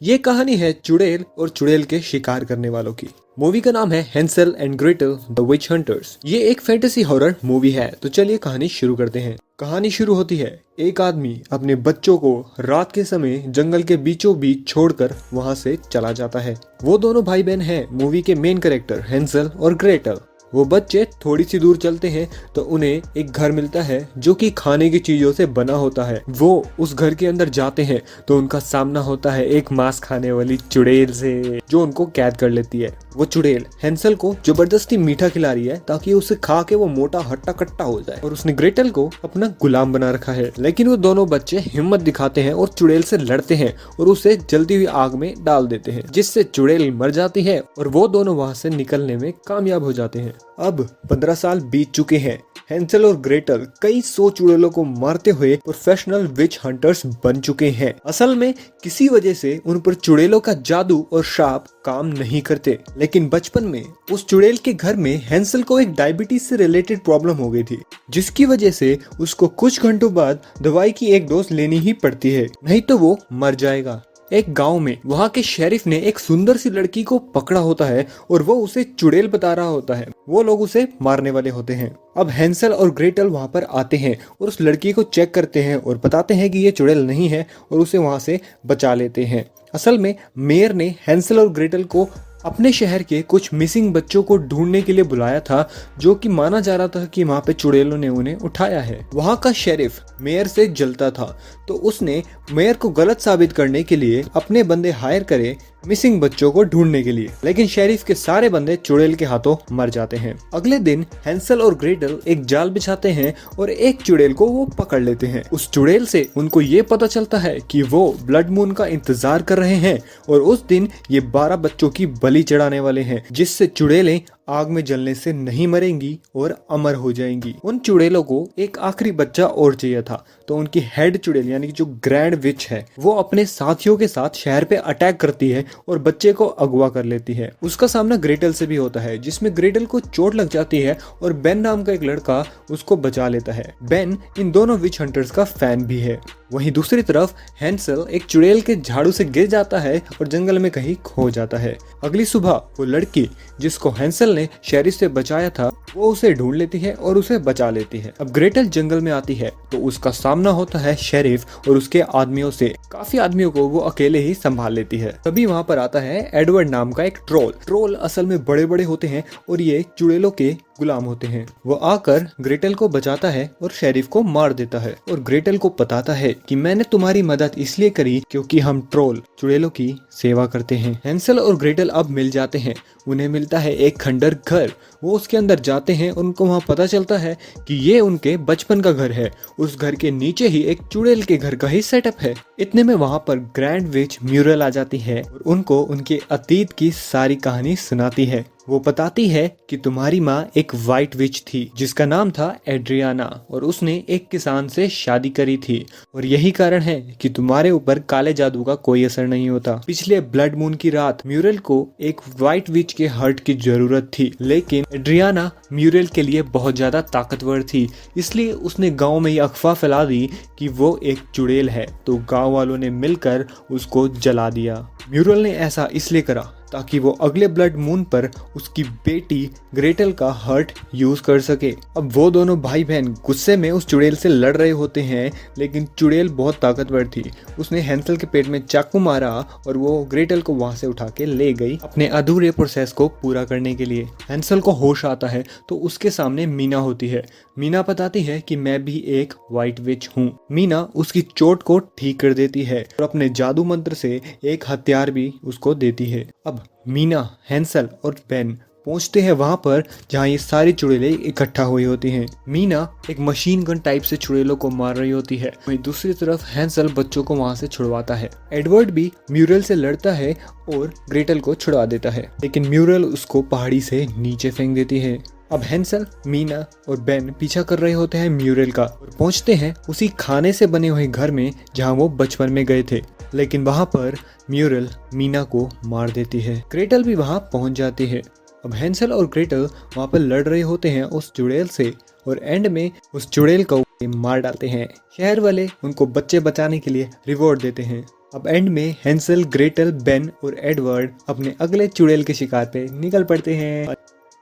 ये कहानी है चुड़ैल और चुड़ैल के शिकार करने वालों की। मूवी का नाम है Hansel and Gretel the which hunters. ये एक फैंटेसी हॉरर मूवी है। तो चलिए कहानी शुरू करते हैं। कहानी शुरू होती है, एक आदमी अपने बच्चों को रात के समय जंगल के बीचों बीच छोड़कर वहां से चला जाता है। वो दोनों भाई बहन हैं मूवी के मेन कैरेक्टर हेंसल और ग्रेटल। वो बच्चे थोड़ी सी दूर चलते हैं तो उन्हें एक घर मिलता है जो कि खाने की चीजों से बना होता है। वो उस घर के अंदर जाते हैं तो उनका सामना होता है एक मांस खाने वाली चुड़ैल से जो उनको कैद कर लेती है। वो चुड़ैल हेंसल को जबरदस्ती मीठा खिला रही है ताकि उसे खा के वो मोटा हट्टा कट्टा हो जाए और उसने ग्रेटल को अपना गुलाम बना रखा है। लेकिन वो दोनों बच्चे हिम्मत दिखाते हैं और चुड़ैल से लड़ते हैं और उसे जलती हुई आग में डाल देते हैं, जिससे चुड़ैल मर जाती है और वो दोनों वहां से निकलने में कामयाब हो जाते हैं। अब 15 साल बीत चुके हैं। हेंसल और ग्रेटल कई 100 चुड़ैलों को मारते हुए प्रोफेशनल विच हंटर्स बन चुके हैं। असल में किसी वजह से उन पर चुड़ैलों का जादू और श्राप काम नहीं करते। लेकिन बचपन में उस चुड़ैल के घर में हेंसल को एक डायबिटीज से रिलेटेड प्रॉब्लम हो गई थी, जिसकी वजह से उसको कुछ घंटों बाद दवाई की एक डोज लेनी ही पड़ती है, नहीं तो वो मर जाएगा। एक गांव में वहां के शेरिफ ने एक सुंदर सी लड़की को पकड़ा होता है और वो उसे चुड़ैल बता रहा होता है। वो लोग उसे मारने वाले होते हैं। अब हेंसल और ग्रेटल वहां पर आते हैं और उस लड़की को चेक करते हैं और बताते हैं कि ये चुड़ैल नहीं है और उसे वहां से बचा लेते हैं। असल में मेयर ने हेंसल और ग्रेटल को अपने शहर के कुछ मिसिंग बच्चों को ढूंढने के लिए बुलाया था, जो कि माना जा रहा था कि वहां पे चुड़ैलों ने उन्हें उठाया है। वहां का शेरिफ मेयर से जलता था तो उसने मेयर को गलत साबित करने के लिए अपने बंदे हायर करे मिसिंग बच्चों को ढूंढने के लिए। लेकिन शेरिफ के सारे बंदे चुड़ैल के हाथों मर जाते हैं। अगले दिन हेंसल और ग्रेटल एक जाल बिछाते हैं और एक चुड़ैल को वो पकड़ लेते हैं। उस चुड़ैल से उनको ये पता चलता है कि वो ब्लड मून का इंतजार कर रहे हैं और उस दिन ये 12 बच्चों की बलि चढ़ाने वाले हैं, जिससे चुड़ैलें आग में जलने से नहीं मरेंगी और अमर हो जाएंगी। उन चुड़ैलों को एक आखिरी बच्चा और चाहिए था, तो उनकी हेड चुड़ैल यानी कि जो ग्रैंड विच है वो अपने साथियों के साथ शहर पे अटैक करती है और बच्चे को अगवा कर लेती है। उसका सामना ग्रेटल से भी होता है, जिसमें ग्रेटल को चोट लग जाती है और बेन नाम का एक लड़का उसको बचा लेता है। बेन इन दोनों विच हंटर्स का फैन भी है। वहीं दूसरी तरफ हेंसल एक चुड़ैल के झाड़ू से गिर जाता है और जंगल में कहीं खो जाता है। अगली सुबह वो लड़की जिसको हेंसल ने शेरिफ से बचाया था वो उसे ढूंढ लेती है और उसे बचा लेती है। अब ग्रेटल जंगल में आती है तो उसका सामना होता है शेरिफ और उसके आदमियों से। काफी आदमियों को वो अकेले ही संभाल लेती है। तभी वहां पर आता है एडवर्ड नाम का एक ट्रोल। ट्रोल असल में बड़े बड़े होते हैं और ये चुड़ैलों के गुलाम होते हैं। वो आकर ग्रेटल को बचाता है और शेरिफ को मार देता है और ग्रेटल को बताता है कि मैंने तुम्हारी मदद इसलिए करी क्योंकि हम ट्रोल चुड़ैलों की सेवा करते हैं। हेंसल और ग्रेटल अब मिल जाते हैं। उन्हें मिलता है एक खंडर घर। वो उसके अंदर जाते हैं। उनको वहां पता चलता है कि ये उनके बचपन का घर है। उस घर के नीचे ही एक चुड़ैल के घर का ही सेटअप है। इतने में वहां पर ग्रैंड विच म्यूरल आ जाती है और उनको उनके अतीत की सारी कहानी सुनाती है। वो बताती है कि तुम्हारी माँ एक वाइट विच थी जिसका नाम था एड्रियाना और उसने एक किसान से शादी करी थी और यही कारण है कि तुम्हारे ऊपर काले जादू का कोई असर नहीं होता। पिछले ब्लड मून की रात म्यूरल को एक वाइट विच के हर्ट की जरूरत थी, लेकिन एड्रियाना म्यूरल के लिए बहुत ज्यादा ताकतवर थी, इसलिए उसने गांव में ये अफवाह फैला दी कि वो एक चुड़ैल है। तो गांव वालों ने मिलकर उसको जला दिया। म्यूरल ने ऐसा इसलिए करा ताकि वो अगले ब्लड मून पर उसकी बेटी ग्रेटल का हर्ट यूज कर सके। अब वो दोनों भाई बहन गुस्से में उस चुड़ैल से लड़ रहे होते हैं, लेकिन चुड़ैल बहुत ताकतवर थी। उसने हेंसल के पेट में चाकू मारा और वो ग्रेटल को वहां से उठा के ले गई अपने अधूरे प्रोसेस को पूरा करने के लिए। हेंसल को होश आता है तो उसके सामने मीना होती है। मीना बताती है कि मैं भी एक वाइट विच हूँ। मीना उसकी चोट को ठीक कर देती है और अपने जादू मंत्र से एक हथियार भी उसको देती है। अब मीना, हेंसल और बेन पहुंचते हैं वहां पर जहां ये सारी चुड़ैलें इकट्ठा हुई होती हैं। मीना एक मशीन गन टाइप से चुड़ैलों को मार रही होती है। वहीं दूसरी तरफ हेंसल बच्चों को वहां से छुड़वाता है। एडवर्ड भी म्यूरल से लड़ता है और ग्रेटल को छुड़वा देता है, लेकिन म्यूरल उसको पहाड़ी से नीचे फेंक देती है। अब हेंसल, मीना और बेन पीछा कर रहे होते हैं म्यूरल का और पहुंचते हैं उसी खाने से बने हुए घर में जहां वो बचपन में गए थे, लेकिन वहां पर म्यूरल मीना को मार देती है। ग्रेटल भी वहां पहुंच जाती है। अब हेंसल और ग्रेटल वहां पर लड़ रहे होते हैं उस चुड़ैल से और एंड में उस चुड़ैल को मार डालते हैं। शहर वाले उनको बच्चे बचाने के लिए रिवॉर्ड देते हैं। अब एंड में हेंसल, ग्रेटल, बेन और एडवर्ड अपने अगले चुड़ैल के शिकार पे निकल पड़ते हैं।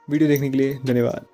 वीडियो देखने के लिए धन्यवाद।